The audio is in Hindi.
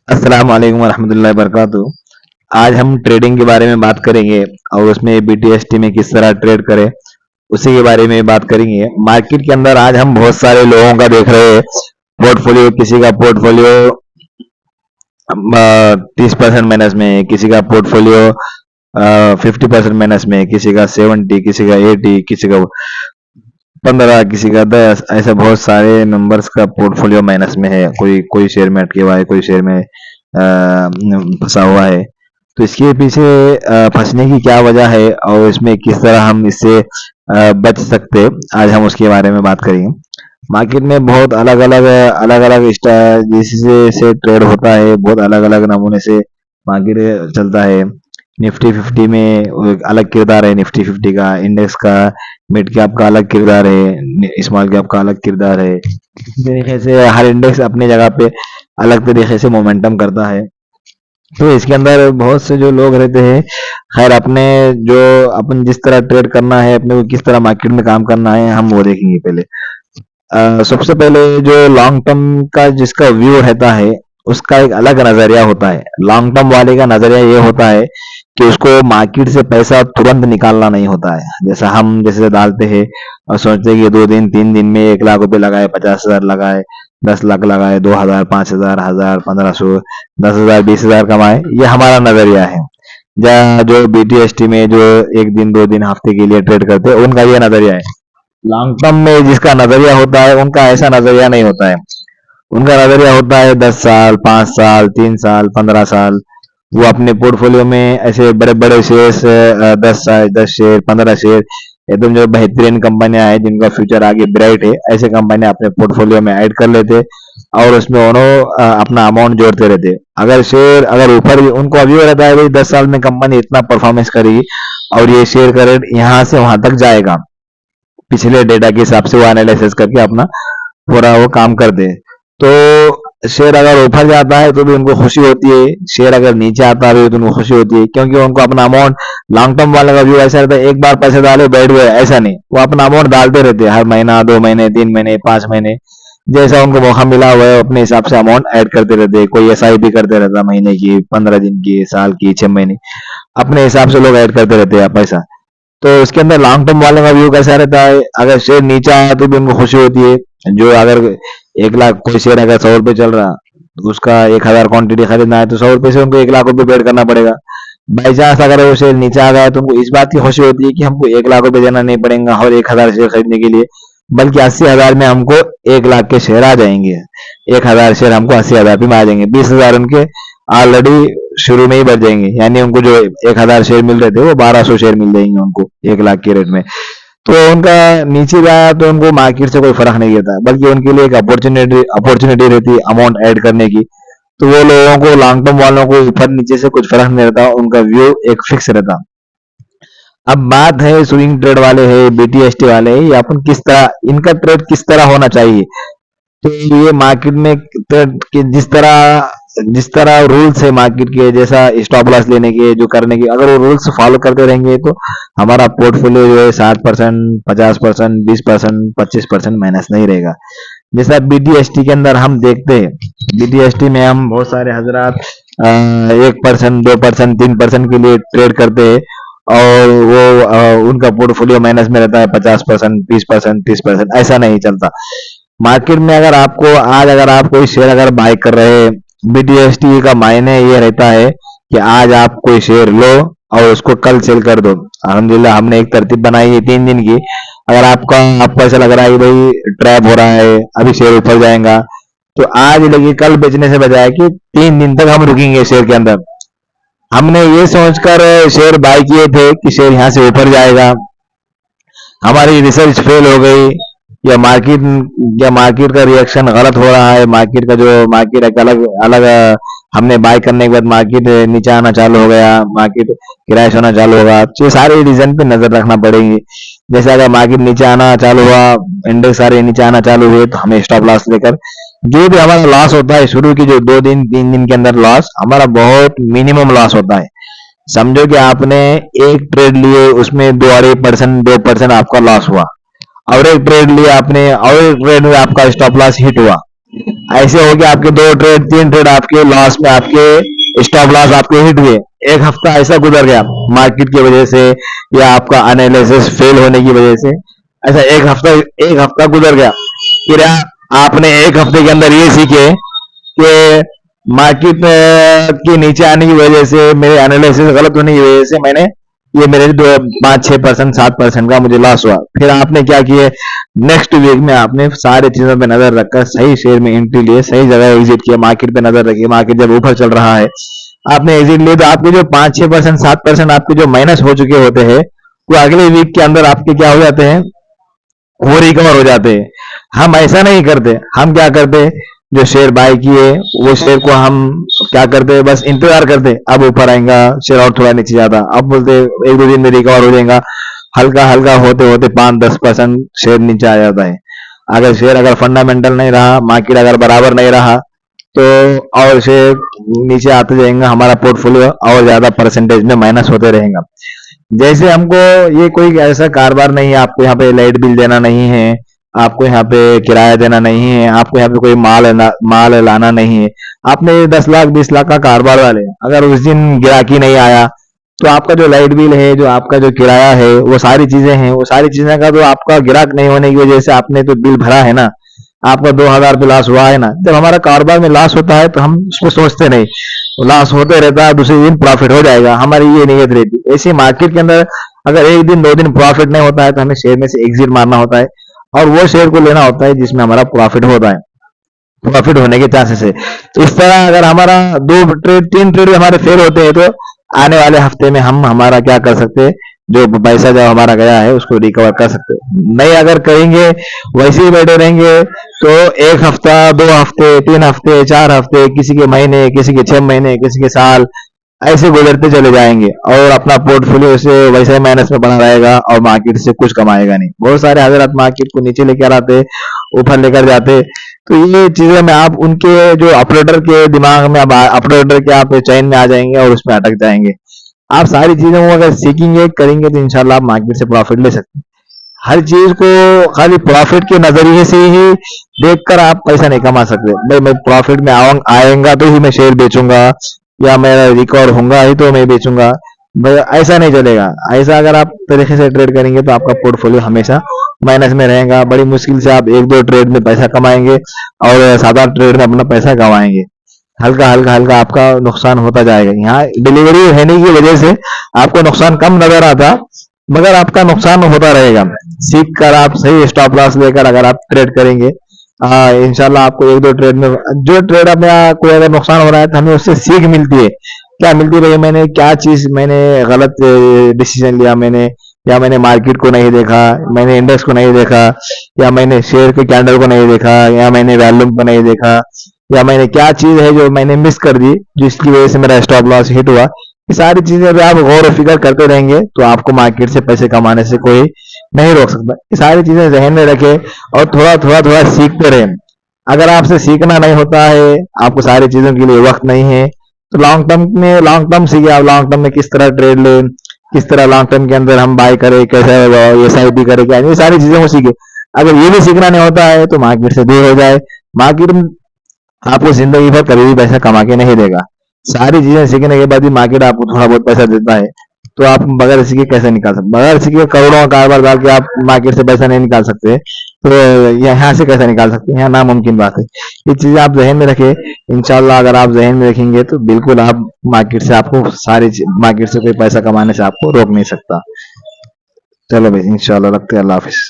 अस्सलाम वालेकुम रहमतुल्लाहि वबरकातुहू। आज हम ट्रेडिंग के बारे में बात करेंगे और उसमें बीटीएसटी में किस तरह ट्रेड करें उसी के बारे में बात करेंगे। मार्केट के अंदर आज हम बहुत सारे लोगों का देख रहे हैं पोर्टफोलियो। किसी का पोर्टफोलियो 30% माइनस में है, किसी का पोर्टफोलियो 50% माइनस में है, किसी का 70, किसी का 80, किसी का 15, किसी का 10, ऐसे बहुत सारे मेंबर्स का पोर्टफोलियो माइनस में है। कोई कोई शेयर में अटके हुआ है, कोई शेयर में फंसा हुआ है। तो इसके पीछे फंसने की क्या वजह है और इसमें किस तरह हम इससे बच सकते हैं, आज हम उसके बारे में बात करेंगे। मार्केट में बहुत अलग अलग जिससे से ट्रेड होता है, बहुत अलग अलग नमूने से मार्केट चलता है। निफ्टी 50 में एक अलग किरदार है, निफ्टी 50 का, इंडेक्स का, मिड कैप का अलग किरदार है, स्मॉल कैप का अलग किरदार है। इसी तरीके से हर इंडेक्स अपनी जगह पे अलग तरीके से मोमेंटम करता है। तो इसके अंदर बहुत से जो लोग रहते हैं, खैर अपने जो अपन जिस तरह ट्रेड करना है, अपने को किस तरह मार्केट में काम करना है, हम वो देखेंगे पहले। सबसे पहले जो लॉन्ग टर्म का जिसका व्यू रहता है, उसका एक अलग नजरिया होता है। लॉन्ग टर्म वाले का नजरिया ये होता है कि उसको मार्केट से पैसा तुरंत निकालना नहीं होता है। जैसा हम जैसे डालते हैं और सोचते हैं कि 2 दिन 3 दिन में 1 लाख रुपए लगाए, 50,000 लगाए, 10 लाख लगाए, 2,000, 5,000, 1,000, 1,500, 10,000, 20,000 कमाए, ये हमारा नजरिया है। या जो बीटीएसटी में जो 1 दिन 2 दिन हफ्ते के लिए ट्रेड करते हैं, उनका ये नजरिया है। लॉन्ग टर्म में जिसका नजरिया होता है, उनका ऐसा नजरिया नहीं होता है। उनका नजरिया होता है 10 साल, 5 साल, 3 साल, 15 साल। वो अपने पोर्टफोलियो में ऐसे बड़े बड़े शेयर्स, 10 साल, 10 शेयर, 15 शेयर, एकदम जो बेहतरीन कंपनियां हैं जिनका फ्यूचर आगे ब्राइट है, ऐसे कंपनियां अपने पोर्टफोलियो में ऐड कर लेते और उसमें उन्होंने अपना अमाउंट जोड़ते रहते। अगर शेयर अगर ऊपर भी उनको अभी हो रहता है भाई 10 साल में कंपनी इतना परफॉर्मेंस करेगी और ये शेयर का रेट यहाँ से वहां तक जाएगा, पिछले डेटा के हिसाब से वो एनालिसिस करके अपना पूरा वो काम कर दे। तो शेयर अगर ऊपर जाता है तो भी उनको खुशी होती है, शेयर अगर नीचे आता है तो उनको खुशी होती है, क्योंकि उनको अपना अमाउंट, लॉन्ग टर्म वाले का व्यू ऐसा रहता है, एक बार पैसे डाले बैठ गए, ऐसा नहीं, वो अपना अमाउंट डालते रहते हैं हर महीना, 2 महीने, 3 महीने, 5 महीने, जैसा उनको मौका मिला हुआ है अपने हिसाब से अमाउंट ऐड करते रहते हैं। कोई एसआईपी करते रहता है, महीने की, 15 दिन की, साल की, 6 महीने, अपने हिसाब से लोग ऐड करते रहते हैं पैसा। तो उसके अंदर लॉन्ग टर्म वाले का व्यू कैसा रहता है, अगर शेयर नीचे आया तो भी उनको खुशी होती है। जो अगर 1 लाख कोई शेयर अगर 100 रुपए चल रहा, तो उसका 1,000 क्वांटिटी खरीदना है तो 100 रुपए से उनको 1 लाख रुपए पेड करना पड़ेगा। बाई चांस अगर वो शेयर नीचे आ गया तो उनको इस बात की खुशी होती है कि हमको 1 लाख रुपए देना नहीं पड़ेगा और 1,000 शेयर खरीदने के लिए, बल्कि 80,000 में हमको 1 लाख के शेयर आ जाएंगे। 1,000 शेयर हमको 80,000 में आ जाएंगे, 20,000 उनके ऑलरेडी शुरू में ही बढ़ जाएंगे। यानी उनको जो 1,000 शेयर मिल रहे थे वो 1,200 शेयर मिल जाएंगे उनको 1 लाख के रेट में। तो उनका नीचे गया तो उनको मार्केट से कोई फर्क नहीं रहता, बल्कि उनके लिए एक अपॉर्चुनिटी रहती है अमाउंट ऐड करने की। तो वो लोगों को, लॉन्ग टर्म वालों को ऊपर नीचे से कुछ फर्क नहीं रहता, उनका व्यू एक फिक्स रहता। अब बात है स्विंग ट्रेड वाले है, बीटीएसटी वाले है, ये अपन किस तरह इनका ट्रेड किस तरह होना चाहिए। तो ये मार्केट में जिस तरह रूल्स है मार्केट के, जैसा स्टॉप लॉस लेने के, जो करने के, अगर वो रूल्स फॉलो करते रहेंगे तो हमारा पोर्टफोलियो जो है 60%, 50%, 20%, 25% माइनस नहीं रहेगा। जैसा बीटीएसटी के अंदर हम देखते हैं, बीटीएसटी में हम बहुत सारे हजरात 1%, 2%, 3% के लिए ट्रेड करते हैं और वो उनका पोर्टफोलियो माइनस में रहता है 50%, 20%, 30%, ऐसा नहीं चलता। मार्केट में अगर आप कोई शेयर अगर बाय कर रहे हैं, बीटीएसटी का मायने ये रहता है कि आज आप कोई शेयर लो और उसको कल सेल कर दो। अल्हम्दुलिल्लाह हमने एक तरतीब बनाई है 3 दिन की। अगर आपको ऐसा लग रहा है कि भाई ट्रैप हो रहा है, अभी शेयर ऊपर जाएगा, तो आज लगी कल बेचने से बजाय कि 3 दिन तक हम रुकेंगे शेयर के अंदर। हमने ये सोचकर शेयर बाय किए थे कि शेयर यहाँ से ऊपर जाएगा, हमारी रिसर्च फेल हो गई, या मार्केट का रिएक्शन गलत हो रहा है, मार्केट एक अलग अलग हमने बाय करने के बाद मार्केट नीचे आना चालू हो गया, मार्केट क्रैश होना चालू होगा, तो ये सारे रीजन पे नजर रखना पड़ेगी। जैसे अगर मार्केट नीचे आना चालू हुआ, इंडेक्स सारे नीचे आना चालू हुए, तो हमें स्टॉप लॉस लेकर, जो भी हमारा लॉस होता है शुरू की जो 2 दिन 3 दिन के अंदर लॉस हमारा बहुत मिनिमम लॉस होता है। समझो कि आपने एक ट्रेड लिए, उसमें 2% आपका लॉस हुआ, और एक ट्रेड लिया आपने और एक ट्रेड में आपका स्टॉप लॉस हिट हुआ, ऐसे हो गया आपके 2 ट्रेड 3 ट्रेड आपके लॉस में, आपके स्टॉप लॉस आपके हिट हुए। एक हफ्ता ऐसा गुजर गया मार्केट की वजह से या आपका एनालिसिस फेल होने की वजह से। ऐसा एक हफ्ता गुजर गया। फिर आपने एक हफ्ते के अंदर ये सीखे कि मार्केट के नीचे आने की वजह से, मेरे एनालिसिस गलत होने की वजह से मैंने ये मेरे दो 5-6% 7% का मुझे लॉस हुआ। फिर आपने क्या किए, नेक्स्ट वीक में आपने सारी चीजों पे नजर रखकर सही शेयर में एंट्री लिए, सही जगह एग्जिट किया, मार्केट पे नजर रखी, मार्केट जब ऊपर चल रहा है आपने एग्जिट लिए, तो आपके जो 5-6% 7% आपके जो माइनस हो चुके होते हैं वो अगले वीक के अंदर आपके क्या हो जाते हैं, वो रिकवर हो जाते हैं। हम ऐसा नहीं करते, हम क्या करते, जो शेयर बाय किए वो शेयर को हम क्या करते, बस इंतजार करते, अब ऊपर आएगा शेयर और थोड़ा नीचे जाता, अब बोलते 1-2 दिन में रिकवर हो जाएगा। हल्का हल्का होते होते 5-10% शेयर नीचे आ जाता है। अगर फंडामेंटल नहीं रहा, मार्केट अगर बराबर नहीं रहा, तो और शेयर नीचे आते जाएंगे, हमारा पोर्टफोलियो और ज्यादा परसेंटेज में माइनस होते रहेगा। जैसे हमको ये कोई ऐसा कारोबार नहीं है, आपको यहाँ पे लाइट बिल देना नहीं है, आपको यहाँ पे किराया देना नहीं है, आपको यहाँ पे कोई माल लाना नहीं है। आपने 10 लाख 20 लाख का कारोबार वाले, अगर उस दिन गिराकी नहीं आया, तो आपका जो लाइट बिल है, जो आपका जो किराया है, वो सारी चीजें हैं, वो सारी चीजें का तो आपका गिराक नहीं होने की वजह से आपने तो बिल भरा है ना, आपका 2,000 पे लॉस हुआ है ना। जब हमारा कारोबार में लॉस होता है तो हम उसको सोचते नहीं, लॉस होते रहता है, दूसरे दिन प्रॉफिट हो जाएगा, हमारी ये नीयत रहती है। ऐसे मार्केट के अंदर अगर 1 दिन 2 दिन प्रॉफिट नहीं होता है तो हमें शेयर में से एग्जिट मारना होता है, और वो शेयर को लेना होता है जिसमें हमारा प्रॉफिट होता है, प्रॉफिट होने के चांसेस है। तो इस तरह अगर हमारा 2 ट्रेड 3 ट्रेड हमारे फेल होते हैं, तो आने वाले हफ्ते में हम हमारा क्या कर सकते हैं, जो पैसा जो हमारा गया है उसको रिकवर कर सकते हैं। नहीं अगर करेंगे, वैसे ही बैठे रहेंगे, तो 1 हफ्ता 2 हफ्ते 3 हफ्ते 4 हफ्ते, किसी के महीने, किसी के 6 महीने, किसी के साल, ऐसे गुजरते चले जाएंगे और अपना पोर्टफोलियो से वैसे ही माइनस में बना रहेगा और मार्केट से कुछ कमाएगा नहीं। बहुत सारे हजरात मार्केट को नीचे लेकर आते, ऊपर लेकर जाते। तो ये चीजें में आप उनके जो ऑपरेटर के दिमाग में, अब ऑपरेटर के आप चैन में आ जाएंगे और उसमें अटक जाएंगे। आप सारी चीजों को अगर सीखेंगे करेंगे तो इंशाल्लाह आप मार्केट से प्रॉफिट ले सकते हैं। हर चीज को खाली प्रॉफिट के नजरिए से ही देखकर आप पैसा नहीं कमा सकते। भाई मैं प्रॉफिट में आएगा तो ही मैं शेयर बेचूंगा, या मैं रिकवर होऊंगा ही तो मैं बेचूंगा, भाई ऐसा नहीं चलेगा। ऐसा अगर आप तरीके से ट्रेड करेंगे तो आपका पोर्टफोलियो हमेशा माइनस में रहेगा। बड़ी मुश्किल से आप 1-2 ट्रेड में पैसा कमाएंगे और 7-8 ट्रेड में अपना पैसा गंवाएंगे। हल्का हल्का हल्का आपका नुकसान होता जाएगा। यहाँ डिलीवरी होने की वजह से आपको नुकसान कम नजर आता, मगर आपका नुकसान होता रहेगा। सीख कर आप सही स्टॉप लॉस लेकर अगर आप ट्रेड करेंगे, इंशाल्लाह आपको 1-2 ट्रेड में, जो ट्रेड अपने कोई अगर नुकसान हो रहा है तो हमें उससे सीख मिलती है। क्या मिलती है भाई, मैंने क्या चीज मैंने गलत डिसीजन लिया, मैंने या मैंने मार्केट को नहीं देखा, मैंने इंडेक्स को नहीं देखा, या मैंने शेयर के कैंडल को नहीं देखा, या मैंने वॉल्यूम को नहीं देखा, या मैंने क्या चीज है जो मैंने मिस कर दी जिसकी वजह से मेरा स्टॉप लॉस हिट हुआ। ये सारी चीजें अगर आप गौर और फिक्र करते रहेंगे तो आपको मार्केट से पैसे कमाने से कोई नहीं रोक सकता। ये सारी चीजें जहन में रखे और थोड़ा थोड़ा थोड़ा सीखते रहे। अगर आपसे सीखना नहीं होता है, आपको सारी चीजों के लिए वक्त नहीं है, तो लॉन्ग टर्म सीखे। आप लॉन्ग टर्म में किस तरह ट्रेड ले, किस तरह लॉन्ग टर्म के अंदर हम बाय करें, कैसे SIP करें, क्या, ये सारी चीजों को सीखे। अगर ये भी सीखना नहीं होता है तो मार्केट से दूर हो जाए। मार्केट आपको जिंदगी भर कभी भी पैसा कमा के नहीं देगा। सारी चीजें सीखने के बाद भी मार्केट आपको थोड़ा बहुत पैसा देता है, तो आप बगैर सीखे कैसे निकाल सकते, बगैर सीखे करोड़ों का कारोबार डाल के आप मार्केट से पैसा नहीं निकाल सकते, तो यहाँ से कैसे निकाल सकते हैं, यहाँ नामुमकिन बात है। ये चीजें आप जहन में रखें। इंशाल्लाह अगर आप जहन में रखेंगे तो बिल्कुल आप मार्केट से, आपको मार्केट से कोई पैसा कमाने से आपको रोक नहीं सकता। चलो भाई, इंशाल्लाह रखते हैं। अल्लाह हाफिज।